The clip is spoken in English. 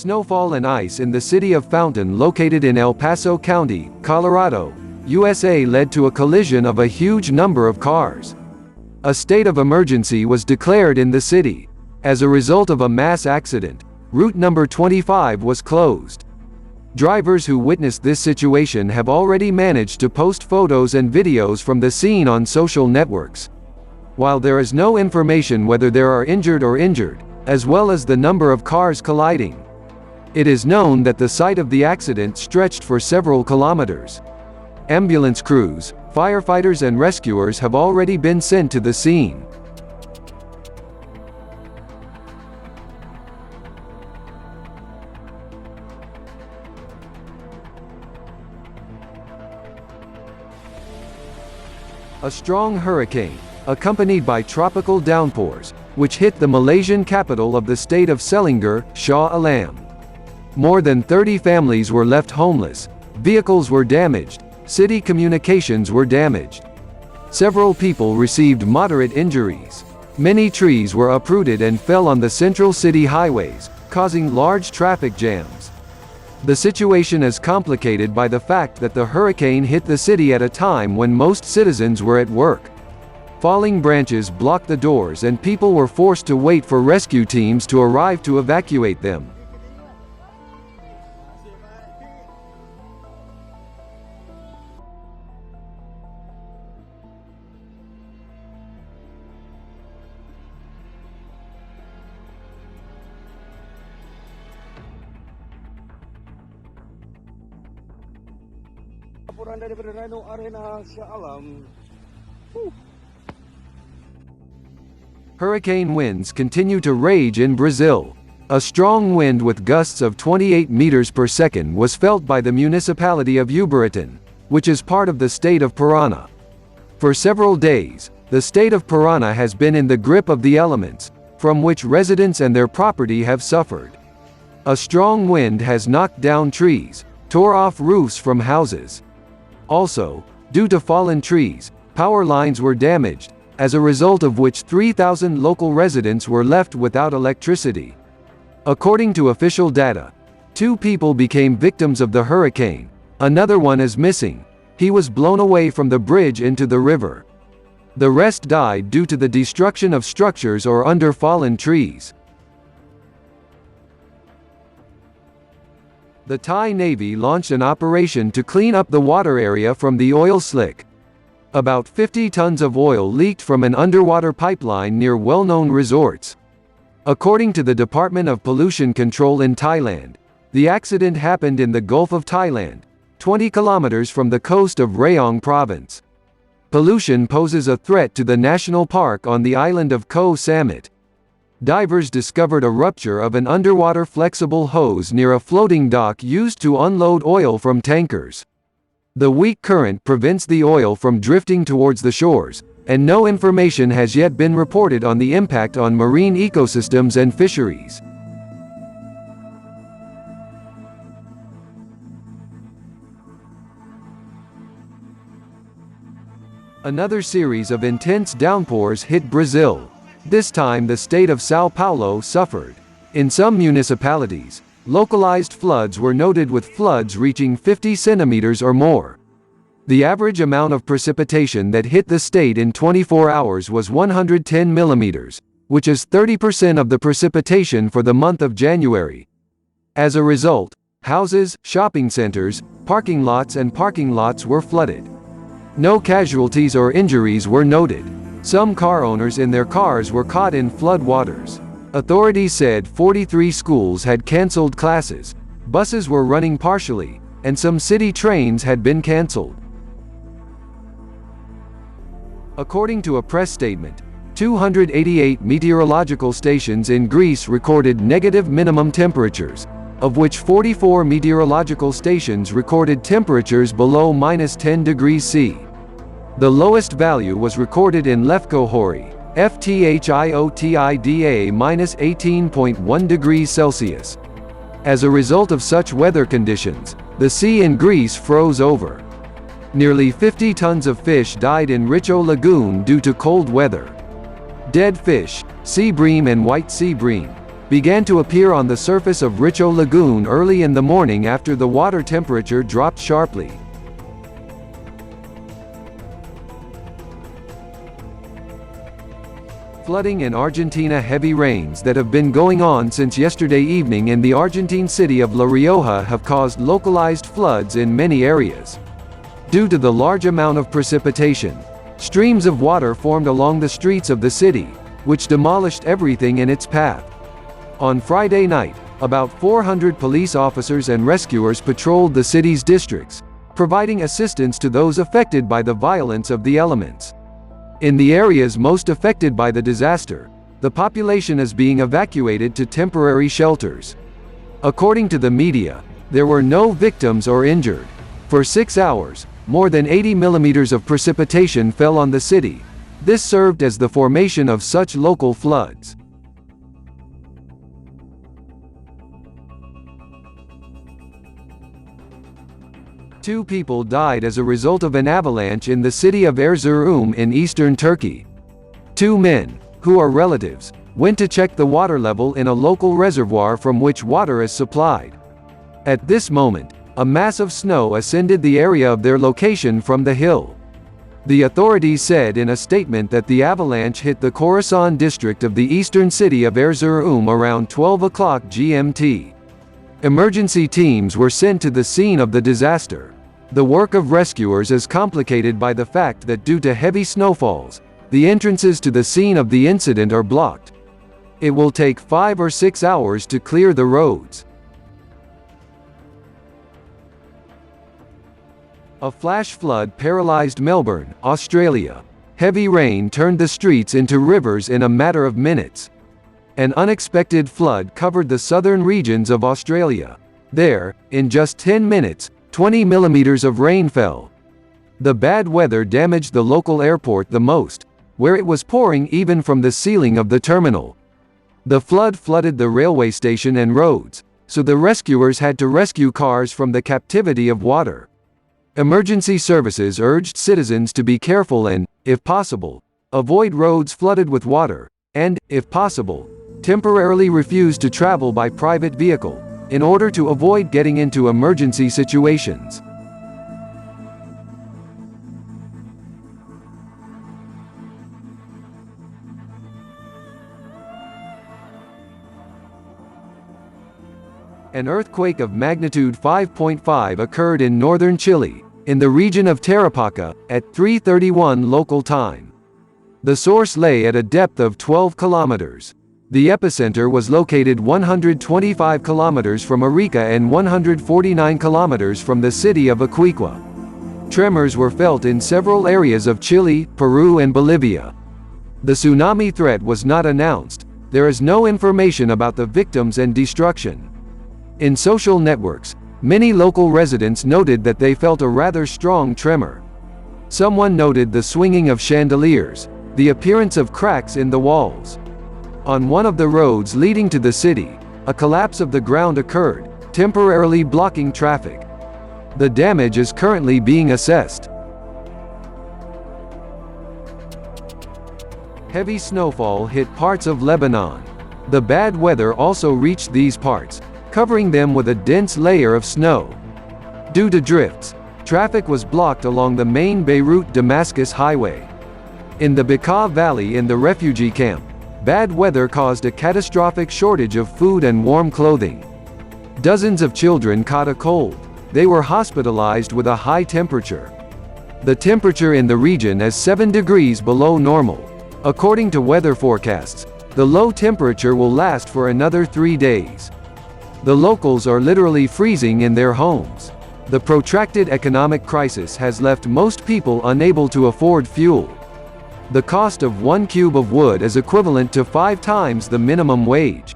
Snowfall and ice in the city of Fountain, located in El Paso County, Colorado, USA, led to a collision of a huge number of cars. A state of emergency was declared in the city. As a result of a mass accident, route number 25 was closed. Drivers who witnessed this situation have already managed to post photos and videos from the scene on social networks. While there is no information whether there are injured, as well as the number of cars colliding, it is known that the site of the accident stretched for several kilometers. Ambulance crews, firefighters and rescuers have already been sent to the scene. A strong hurricane, accompanied by tropical downpours, which hit the Malaysian capital of the state of Selangor, Shah Alam. More than 30 families were left homeless, vehicles were damaged, city communications were damaged. Several people received moderate injuries. Many trees were uprooted and fell on the central city highways, causing large traffic jams. The situation is complicated by the fact that the hurricane hit the city at a time when most citizens were at work. Falling branches blocked the doors and people were forced to wait for rescue teams to arrive to evacuate them. Laporan daripada Rhino Arena Shah Alam. Hurricane winds continue to rage in Brazil. A strong wind with gusts of 28 meters per second was felt by the municipality of Ubiratan, which is part of the state of Parana. For several days, the state of Parana has been in the grip of the elements, from which residents and their property have suffered. A strong wind has knocked down trees, tore off roofs from houses. Also, due to fallen trees, power lines were damaged, as a result of which 3,000 local residents were left without electricity. According to official data, 2 people became victims of the hurricane. Another one is missing. He was blown away from the bridge into the river. The rest died due to the destruction of structures or under fallen trees. The Thai Navy launched an operation to clean up the water area from the oil slick. About 50 tons of oil leaked from an underwater pipeline near well-known resorts. According to the Department of Pollution Control in Thailand, the accident happened in the Gulf of Thailand, 20 kilometers from the coast of Rayong province. Pollution poses a threat to the national park on the island of Koh Samet. Divers discovered a rupture of an underwater flexible hose near a floating dock used to unload oil from tankers. The weak current prevents the oil from drifting towards the shores, and no information has yet been reported on the impact on marine ecosystems and fisheries. Another series of intense downpours hit Brazil. This time the state of São Paulo suffered. In some municipalities, localized floods were noted with floods reaching 50 centimeters or more. The average amount of precipitation that hit the state in 24 hours was 110 millimeters, which is 30% of the precipitation for the month of January. As a result, houses, shopping centers, parking lots were flooded. No casualties or injuries were noted. Some car owners in their cars were caught in flood waters. Authorities said 43 schools had canceled classes, buses were running partially, and some city trains had been canceled. According to a press statement, 288 meteorological stations in Greece recorded negative minimum temperatures, of which 44 meteorological stations recorded temperatures below -10 degrees C. The lowest value was recorded in Lefkohori, FTHIOTIDA -18.1 degrees Celsius. As a result of such weather conditions, the sea in Greece froze over. Nearly 50 tons of fish died in Richo Lagoon due to cold weather. Dead fish, sea bream and white sea bream, began to appear on the surface of Richo Lagoon early in the morning after the water temperature dropped sharply. Flooding in Argentina. Heavy rains that have been going on since yesterday evening in the Argentine city of La Rioja have caused localized floods in many areas. Due to the large amount of precipitation, streams of water formed along the streets of the city, which demolished everything in its path. On Friday night, about 400 police officers and rescuers patrolled the city's districts, providing assistance to those affected by the violence of the elements. In the areas most affected by the disaster, the population is being evacuated to temporary shelters. According to the media, there were no victims or injured. For 6 hours, more than 80 millimeters of precipitation fell on the city. This served as the formation of such local floods. Two people died as a result of an avalanche in the city of Erzurum in eastern Turkey. Two men, who are relatives, went to check the water level in a local reservoir from which water is supplied. At this moment, a mass of snow ascended the area of their location from the hill. The authorities said in a statement that the avalanche hit the Khorasan district of the eastern city of Erzurum around 12 o'clock GMT. Emergency teams were sent to the scene of the disaster. The work of rescuers is complicated by the fact that due to heavy snowfalls, the entrances to the scene of the incident are blocked. It will take 5 or 6 hours to clear the roads. A flash flood paralyzed Melbourne, Australia. Heavy rain turned the streets into rivers in a matter of minutes. An unexpected flood covered the southern regions of Australia. There, in just 10 minutes, 20 millimeters of rain fell. The bad weather damaged the local airport the most, where it was pouring even from the ceiling of the terminal. The flood flooded the railway station and roads, so the rescuers had to rescue cars from the captivity of water. Emergency services urged citizens to be careful and, if possible, avoid roads flooded with water, and, if possible, temporarily refuse to travel by private vehicle, in order to avoid getting into emergency situations. An earthquake of magnitude 5.5 occurred in northern Chile, in the region of Tarapacá, at 3:31 local time. The source lay at a depth of 12 kilometers. The epicenter was located 125 kilometers from Arica and 149 kilometers from the city of Iquique. Tremors were felt in several areas of Chile, Peru and Bolivia. The tsunami threat was not announced. There is no information about the victims and destruction. In social networks, many local residents noted that they felt a rather strong tremor. Someone noted the swinging of chandeliers, the appearance of cracks in the walls. On one of the roads leading to the city, a collapse of the ground occurred, temporarily blocking traffic. The damage is currently being assessed. Heavy snowfall hit parts of Lebanon. The bad weather also reached these parts, covering them with a dense layer of snow. Due to drifts, traffic was blocked along the main Beirut-Damascus highway. In the Bekaa Valley in the refugee camp, bad weather caused a catastrophic shortage of food and warm clothing. Dozens of children caught a cold. They were hospitalized with a high temperature. The temperature in the region is 7 degrees below normal. According to weather forecasts, the low temperature will last for another 3 days. The locals are literally freezing in their homes. The protracted economic crisis has left most people unable to afford fuel. The cost of 1 cube of wood is equivalent to 5 times the minimum wage.